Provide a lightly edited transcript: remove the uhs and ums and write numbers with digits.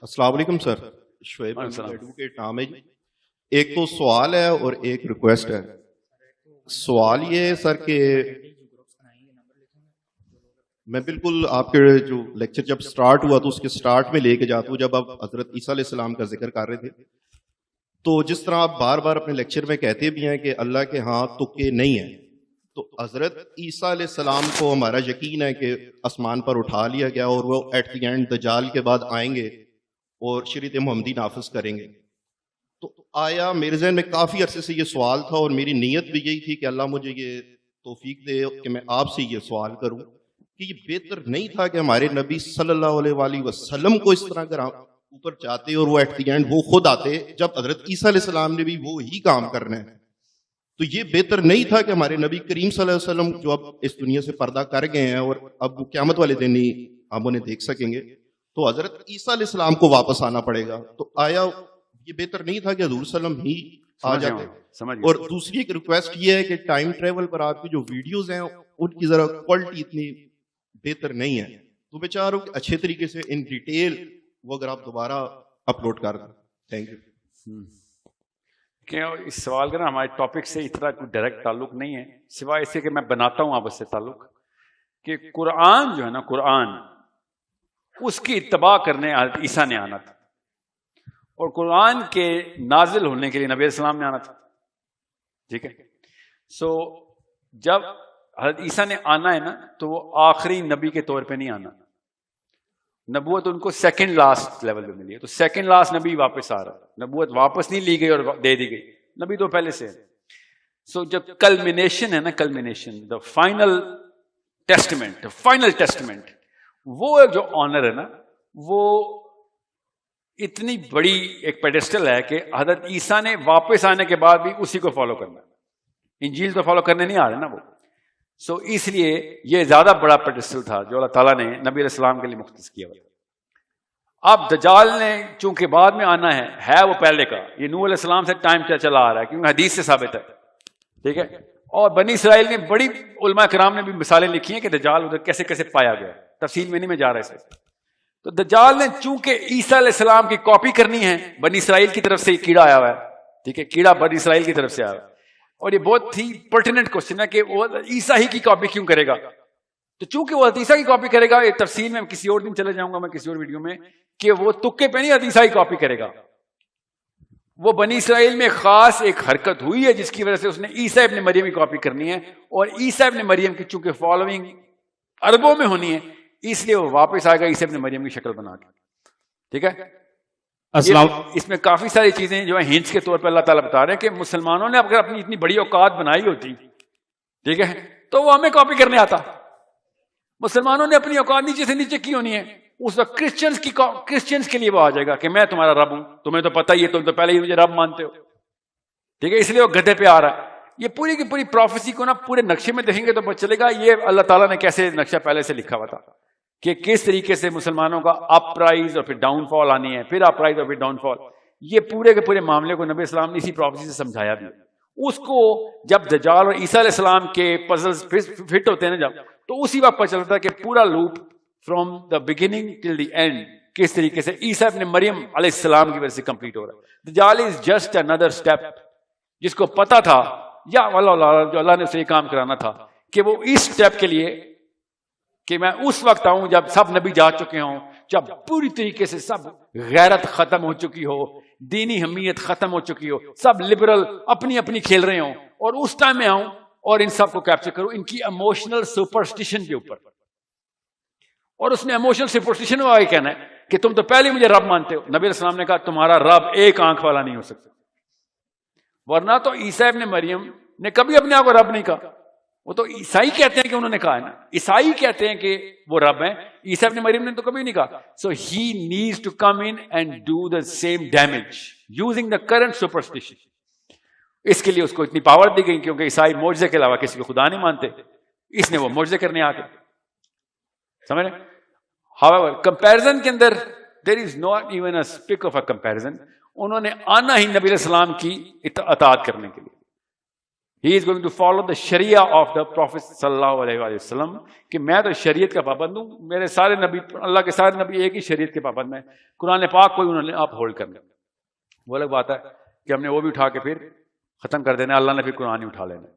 السلام علیکم سر، شعیب ایڈوکیٹ نام ہے جی۔ ایک تو سوال ہے اور ایک ریکویسٹ ہے۔ سوال یہ ہے سر کہ میں بالکل آپ کے جو لیکچر جب سٹارٹ ہوا تو اس کے سٹارٹ میں لے کے جاتا ہوں، جب آپ حضرت عیسیٰ علیہ السلام کا ذکر کر رہے تھے تو جس طرح آپ بار بار اپنے لیکچر میں کہتے بھی ہیں کہ اللہ کے ہاں تکے نہیں ہیں، تو حضرت عیسیٰ علیہ السلام کو ہمارا یقین ہے کہ آسمان پر اٹھا لیا گیا اور وہ ایٹ دی اینڈ دجال کے بعد آئیں گے اور شریعت محمدی نافذ کریں گے۔ تو آیا میرے ذہن میں کافی عرصے سے یہ سوال تھا اور میری نیت بھی یہی تھی کہ اللہ مجھے یہ توفیق دے کہ میں آپ سے یہ سوال کروں کہ یہ بہتر نہیں تھا کہ ہمارے نبی صلی اللہ علیہ وآلہ وسلم کو اس طرح اگر اوپر چاہتے اور وہ ایٹ دی اینڈ وہ خود آتے، جب حضرت عیسیٰ علیہ السلام نے بھی وہی کام کرنا ہے، تو یہ بہتر نہیں تھا کہ ہمارے نبی کریم صلی اللہ علیہ وسلم جو اب اس دنیا سے پردہ کر گئے ہیں اور اب وہ قیامت والے دن ہی ہم انہیں دیکھ سکیں گے، تو حضرت عیسیٰ علیہ السلام کو واپس آنا پڑے گا، تو آیا یہ بہتر نہیں تھا کہ حضور صلی اللہ علیہ وسلم ہی آ جاتے؟ اور دوسری ایک ریکویسٹ یہ ہے کہ ٹائم ٹریول پر آپ کی جو ویڈیوز ہیں ان کی ذرا کوالٹی اتنی بہتر نہیں ہے، تو میں چاہ رہا ہوں کہ اچھے طریقے سے ان ڈیٹیل وہ اگر آپ دوبارہ اپلوڈ کر دیں۔ Thank you. کہ اس سوال کا نا ہمارے ٹاپک سے اتنا کوئی ڈائریکٹ تعلق نہیں ہے، سوائے اس کے کہ میں بناتا ہوں آپ سے تعلق کہ قرآن جو ہے نا، قرآن اس کی اتباع کرنے حضرت عیسیٰ نے آنا تھا، اور قرآن کے نازل ہونے کے لیے نبی علیہ السلام نے آنا تھا، ٹھیک ہے؟ سو جب حضرت عیسیٰ نے آنا ہے نا تو وہ آخری نبی کے طور پہ نہیں آنا، نبوت ان کو سیکنڈ لاسٹ لیول پہ ملی ہے، تو سیکنڈ لاسٹ نبی واپس آ رہا ہے، نبوت واپس نہیں لی گئی اور دے دی گئی، نبی تو پہلے سے ہے۔ سو جب کلمینیشن ہے نا، culmination, the final testament, final testament, وہ جو آنر ہے نا، وہ اتنی بڑی ایک پیڈسٹل ہے کہ حضرت عیسیٰ نے واپس آنے کے بعد بھی اسی کو فالو کرنا ہے، انجیل تو فالو کرنے نہیں آ رہے نا وہ، سو اس لیے یہ زیادہ بڑا پیڈسٹل تھا جو اللہ تعالیٰ نے نبی علیہ السلام کے لیے مختص کیا ہوا۔ اب دجال نے چونکہ بعد میں آنا ہے وہ پہلے کا، یہ نوح علیہ السلام سے ٹائم چلا آ رہا ہے کیونکہ حدیث سے ثابت ہے، ٹھیک ہے؟ اور بنی اسرائیل نے بڑی علماء کرام نے بھی مثالیں لکھی ہیں کہ دجال ادھر کیسے کیسے پایا گیا، تفصیل میں نہیں میں جا رہا اس سے۔ تو دجال نے چونکہ عیسیٰ علیہ السلام کی کاپی کرنی ہے، بنی اسرائیل کی طرف سے کیڑا آیا ہوا ہے، ٹھیک ہے؟ کیڑا بنی اسرائیل کی طرف سے آیا ہوا ہے، اور یہ بہت ہی پرٹیننٹ کوشچن ہے کہ وہ عیسیٰ ہی کی کاپی کیوں کرے گا؟ تو چونکہ وہ عیسیٰ کی کاپی کرے گا، یہ تفصیل میں کسی اور دن چلے جاؤں گا میں کسی اور ویڈیو میں، کہ وہ تکے پہ نہیں عیسیٰ کی کاپی کرے گا، وہ بنی اسرائیل میں خاص ایک حرکت ہوئی ہے جس کی وجہ سے اس نے عیسیٰ ابن مریم کی کاپی کرنی ہے، اور عیسیٰ ابن مریم کی چونکہ فالوئنگ اربوں میں ہونی ہے اس لیے وہ واپس آئے گا عیسیٰ ابن مریم کی شکل بنا کے، ٹھیک ہے؟ اس میں کافی ساری چیزیں جو ہیں ہنٹس کے طور پہ اللہ تعالیٰ بتا رہے ہیں کہ مسلمانوں نے اگر اپنی اتنی بڑی اوقات بنائی ہوتی، ٹھیک ہے، تو وہ ہمیں کاپی کرنے آتا۔ مسلمانوں نے اپنی اوقات نیچے سے نیچے کی ہونی ہے، اس وقت کرسچنز کے لیے وہ آ جائے گا کہ میں تمہارا رب ہوں، تمہیں تو پتہ ہی ہے، تم تو پہلے ہی مجھے رب مانتے ہو، ٹھیک ہے؟ اس لیے وہ گدھے پہ آ رہا ہے۔ یہ پوری کی پوری پروفیسی کو نا پورے نقشے میں دیکھیں گے تو پتہ چلے گا یہ اللہ تعالیٰ نے کیسے نقشہ پہلے سے لکھا ہوا تھا کہ کس طریقے سے مسلمانوں کا اپ رائز اور پھر ڈاؤن فال آنی ہے، پھر اپ رائز اور پھر ڈاؤن فال۔ یہ پورے کے پورے معاملے کو نبی اسلام نے اسی پروفیسی سے سمجھایا بھی۔ اس کو جب دجال اور عیسیٰ علیہ السلام کے پزلز فٹ ہوتے ہیں نا جب، تو اسی وقت پتہ چلتا ہے کہ پورا loop from the beginning till the end کس طریقے سے عیسیٰ ابن مریم علیہ السلام کی وجہ سے کمپلیٹ ہو رہا ہے۔ دجال از جسٹ انادر اسٹیپ، جس کو پتا تھا یا جو اللہ نے اسے یہ کام کرانا تھا کہ وہ اس اسٹیپ کے لیے کہ میں اس وقت آؤں جب سب نبی جا چکے ہوں، جب پوری طریقے سے سب غیرت ختم ہو چکی ہو، دینی حمیت ختم ہو چکی ہو، سب لبرل اپنی اپنی کھیل رہے ہوں، اور اس ٹائم میں آؤں اور ان سب کو کیپچر کروں ان کی ایموشنل سپرسٹیشن کے اوپر۔ اور اس نے ایموشنل سپرسٹیشن والا کہنا ہے کہ تم تو پہلے مجھے رب مانتے ہو۔ نبی علیہ السلام نے کہا تمہارا رب ایک آنکھ والا نہیں ہو سکتا، ورنہ تو عیسیٰ ابن مریم نے کبھی اپنے آپ کو رب نہیں کہا، وہ تو عیسائی کہتے ہیں کہ انہوں نے کہا ہے نا، عیسائی کہتے ہیں کہ وہ رب ہیں، عیسیٰ ابن مریم نے تو کبھی نہیں کہا۔ So he needs to come in and do the same damage using the current superstition. اس کے لیے اس کو اتنی پاور دی گئی کیونکہ عیسائی معجزے کے علاوہ کسی کو خدا نہیں مانتے، اس نے وہ معجزے کرنے آ کے، سمجھ رہے؟ however comparison کے اندر there is not even a speck of a comparison۔ انہوں نے آنا ہی نبی علیہ السلام کی اطاعت کرنے کے لیے، He is going to follow the Sharia of the Prophet sallallahu alaihi wasallam کہ میں تو شریعت کا پابند ہوں, میرے سارے نبی, اللہ کے سارے نبی ایک ہی شریعت کے پابند ہیں, قرآن پاک کو انہوں نے آپ ہولڈ کرنا. وہ الگ بات ہے کہ ہم نے وہ بھی اٹھا کے پھر ختم کر دینا, اللہ نے پھر قرآن ہی اٹھا لینا.